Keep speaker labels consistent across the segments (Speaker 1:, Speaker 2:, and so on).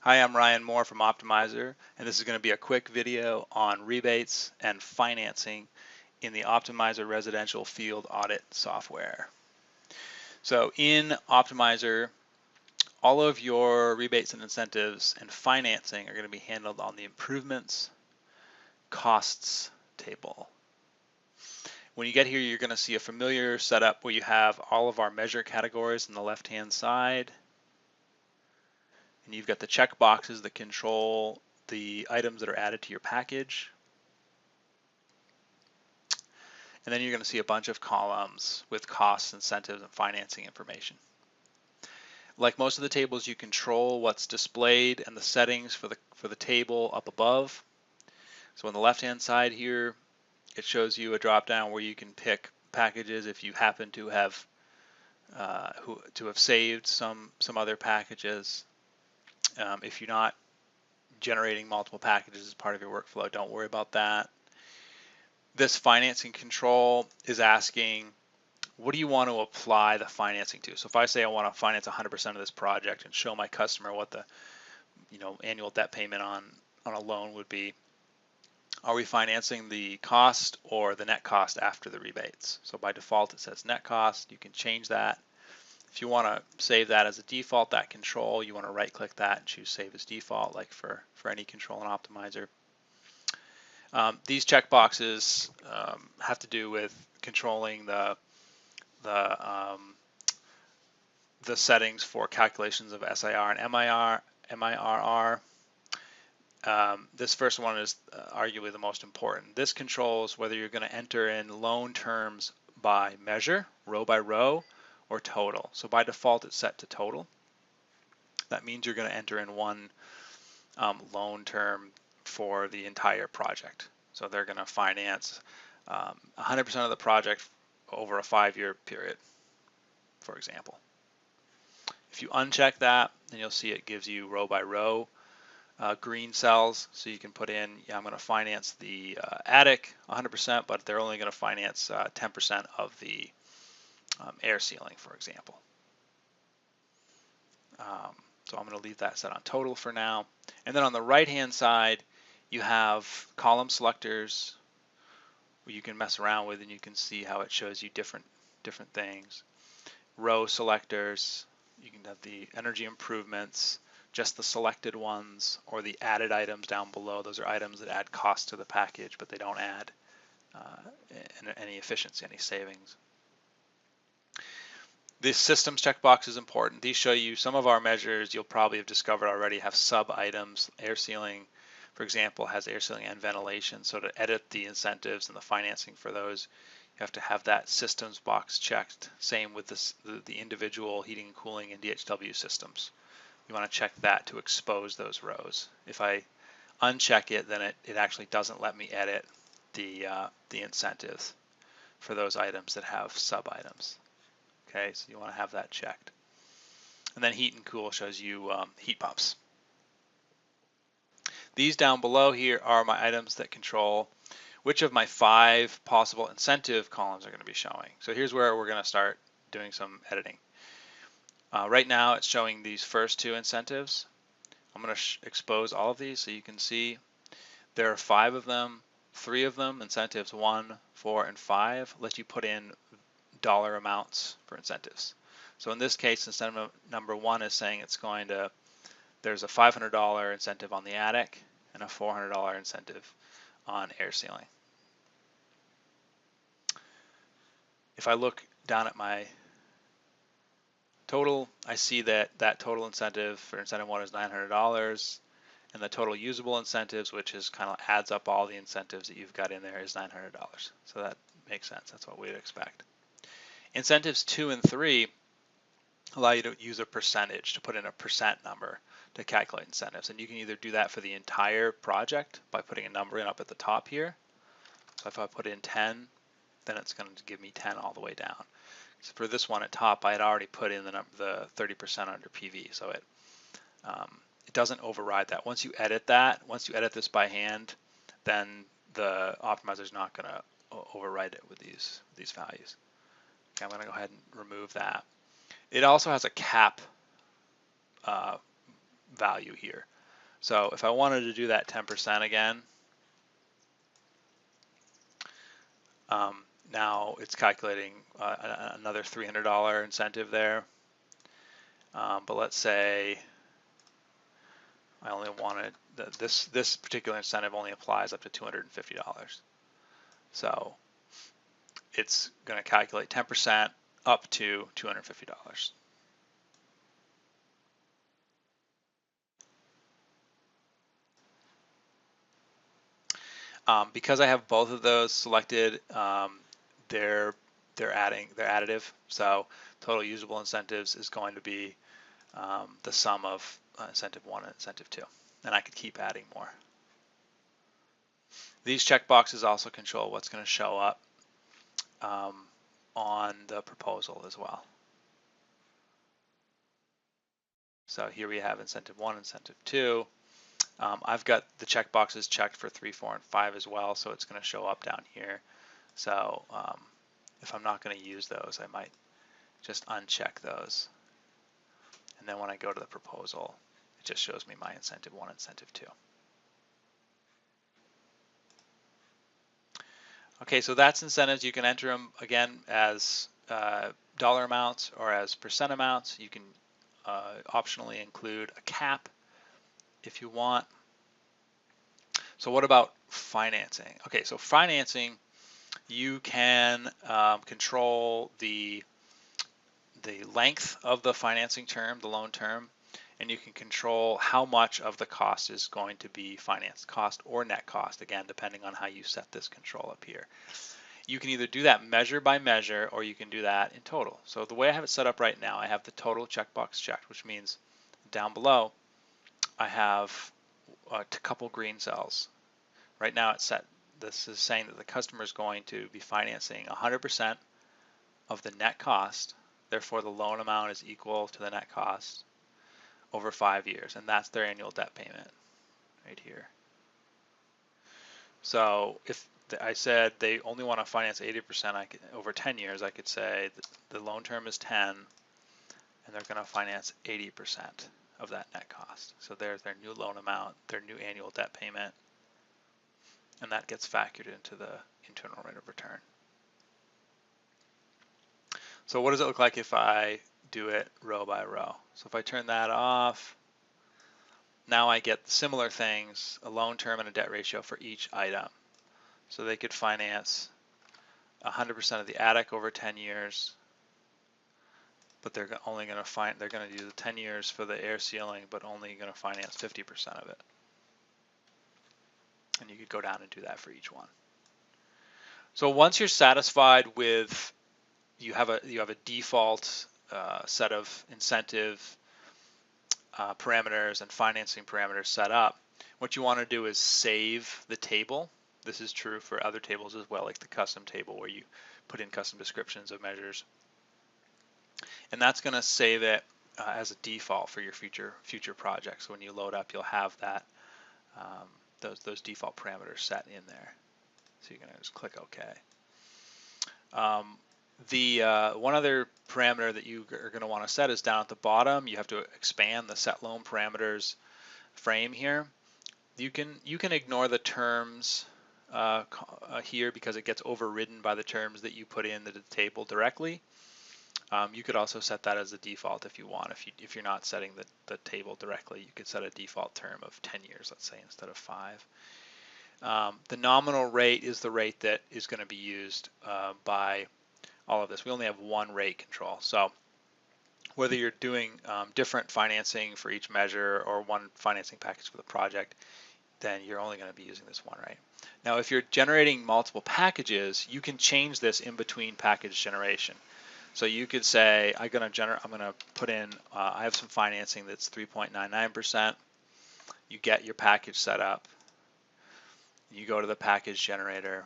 Speaker 1: Hi, I'm Ryan Moore from OptiMiser, and this is going to be a quick video on rebates and financing in the OptiMiser residential field audit software. So in OptiMiser, all of your rebates and incentives and financing are going to be handled on the improvements costs table. When you get here, you're going to see a familiar setup where you have all of our measure categories on the left-hand side. And you've got the check boxes that control the items that are added to your package. And then you're going to see a bunch of columns with costs, incentives, and financing information. Like most of the tables, you control what's displayed and the settings for the table up above. So on the left-hand side here, it shows you a drop-down where you can pick packages if you happen to have saved some other packages. If you're not generating multiple packages as part of your workflow, don't worry about that. This financing control is asking, what do you want to apply the financing to? So if I say I want to finance 100% of this project and show my customer what the annual debt payment on a loan would be, are we financing the cost or the net cost after the rebates? So by default it says net cost. You can change that. If you want to save that as a default, that control, you want to right click that and choose save as default, like for any control in OptiMiser. These checkboxes have to do with controlling the settings for calculations of SIR and MIRR. This first one is arguably the most important. This controls whether you're going to enter in loan terms by measure, row by row, or total. So by default it's set to total. That means you're going to enter in one loan term for the entire project. So they're going to finance 100% of the project over a 5-year period, for example. If you uncheck that, then you'll see it gives you row by row green cells. So you can put in, I'm going to finance the attic 100%, but they're only going to finance 10% of the air sealing, for example. So I'm going to leave that set on total for now. And then on the right-hand side, you have column selectors where you can mess around with, and you can see how it shows you different things. Row selectors, you can have the energy improvements, just the selected ones, or the added items down below. Those are items that add cost to the package, but they don't add any efficiency, any savings. This systems checkbox is important. These show you some of our measures you'll probably have discovered already have sub items. Air sealing, for example, has air sealing and ventilation. So to edit the incentives and the financing for those, you have to have that systems box checked. Same with the individual heating and cooling and DHW systems. You want to check that to expose those rows. If I uncheck it, then it actually doesn't let me edit the incentives for those items that have sub items. Okay, so you want to have that checked. And then heat and cool shows you heat pumps. These down below here are my items that control which of my 5 possible incentive columns are going to be showing. So here's where we're going to start doing some editing. Right now it's showing these first 2 incentives. I'm going to expose all of these so you can see there are 5 of them. 3 of them, incentives 1, 4, and 5, let you put in dollar amounts for incentives. So in this case, incentive number 1 is saying there's a $500 incentive on the attic and a $400 incentive on air sealing. If I look down at my total, I see that total incentive for incentive 1 is $900, and the total usable incentives, which is kind of adds up all the incentives that you've got in there, is $900. So that makes sense. That's what we'd expect. Incentives 2 and 3 allow you to use a percentage, to put in a percent number to calculate incentives. And you can either do that for the entire project by putting a number in up at the top here. So if I put in 10, then it's going to give me 10 all the way down. So for this one at top, I had already put in the 30% under PV, so it doesn't override that. Once you edit this by hand, then the optimizer is not going to override it with these values. Okay, I'm going to go ahead and remove that. It also has a cap value here. So if I wanted to do that 10% again, now it's calculating another $300 incentive there. But let's say I only wanted this particular incentive only applies up to $250. So it's going to calculate 10% up to $250. Because I have both of those selected, they're additive. So total usable incentives is going to be the sum of incentive 1 and incentive 2, and I could keep adding more. These checkboxes also control what's going to show up on the proposal as well. So here we have incentive 1, incentive 2. I've got the checkboxes checked for 3, 4, and 5 as well, so it's going to show up down here. So if I'm not going to use those, I might just uncheck those. And then when I go to the proposal, it just shows me my incentive 1, incentive 2. Okay, so that's incentives. You can enter them again as dollar amounts or as percent amounts. You can optionally include a cap if you want. So what about financing? Okay, so financing, you can control the length of the financing term, the loan term, and you can control how much of the cost is going to be financed, cost or net cost, again, depending on how you set this control up here. You can either do that measure by measure, or you can do that in total. So the way I have it set up right now, I have the total checkbox checked, which means down below, I have a couple green cells. Right now it's set, this is saying that the customer is going to be financing 100% of the net cost. Therefore, the loan amount is equal to the net cost over 5 years, and that's their annual debt payment right here. So if I said they only want to finance 80% over 10 years, I could say the loan term is 10, and they're going to finance 80% of that net cost. So there's their new loan amount, their new annual debt payment, and that gets factored into the internal rate of return. So what does it look like if I do it row by row? So if I turn that off, now I get similar things, a loan term and a debt ratio for each item. So they could finance 100% of the attic over 10 years, but they're only going to they're going to do the 10 years for the air sealing, but only going to finance 50% of it. And you could go down and do that for each one. So once you're satisfied with, you have a default set of incentive parameters and financing parameters set up, what you want to do is save the table. This is true for other tables as well, like the custom table where you put in custom descriptions of measures. And that's going to save it as a default for your future projects. So when you load up, you'll have that those default parameters set in there. So you're going to just click OK. One other parameter that you are going to want to set is down at the bottom. You have to expand the set loan parameters frame here. You can ignore the terms here because it gets overridden by the terms that you put in the table directly. You could also set that as a default if you want. If you're not setting the table directly, you could set a default term of 10 years, let's say, instead of 5. The nominal rate is the rate that is going to be used by all of this. We only have one rate control. So whether you're doing different financing for each measure or one financing package for the project, then you're only going to be using this one rate. Now, if you're generating multiple packages, you can change this in between package generation. So you could say, I'm going to put in, I have some financing that's 3.99%. You get your package set up. You go to the package generator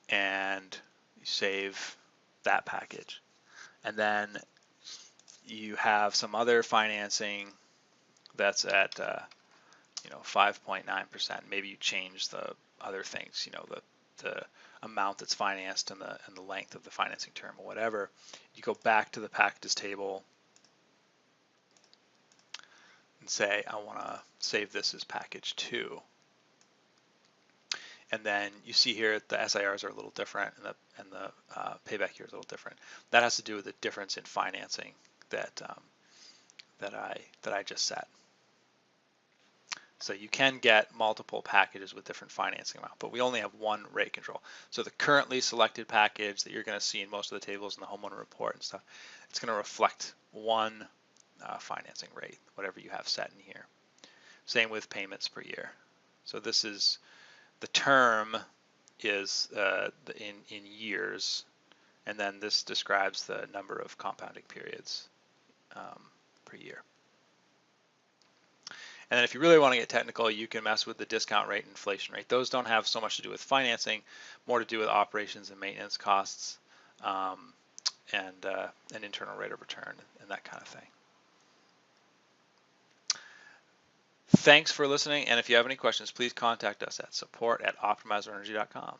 Speaker 1: and you save that package. And then you have some other financing that's at 5.9%. Maybe you change the other things, the amount that's financed and the length of the financing term or whatever. You go back to the packages table. and say, I want to save this as package 2. And then you see here the SIRs are a little different, and the payback here is a little different. That has to do with the difference in financing that that I just set. So you can get multiple packages with different financing amount, but we only have one rate control. So the currently selected package that you're going to see in most of the tables in the homeowner report and stuff, it's going to reflect one financing rate, whatever you have set in here. Same with payments per year. So this is the term is in years, and then this describes the number of compounding periods per year. And then if you really want to get technical, you can mess with the discount rate and inflation rate. Those don't have so much to do with financing, more to do with operations and maintenance costs, and an internal rate of return and that kind of thing. Thanks for listening, and if you have any questions, please contact us at support@optimizerenergy.com.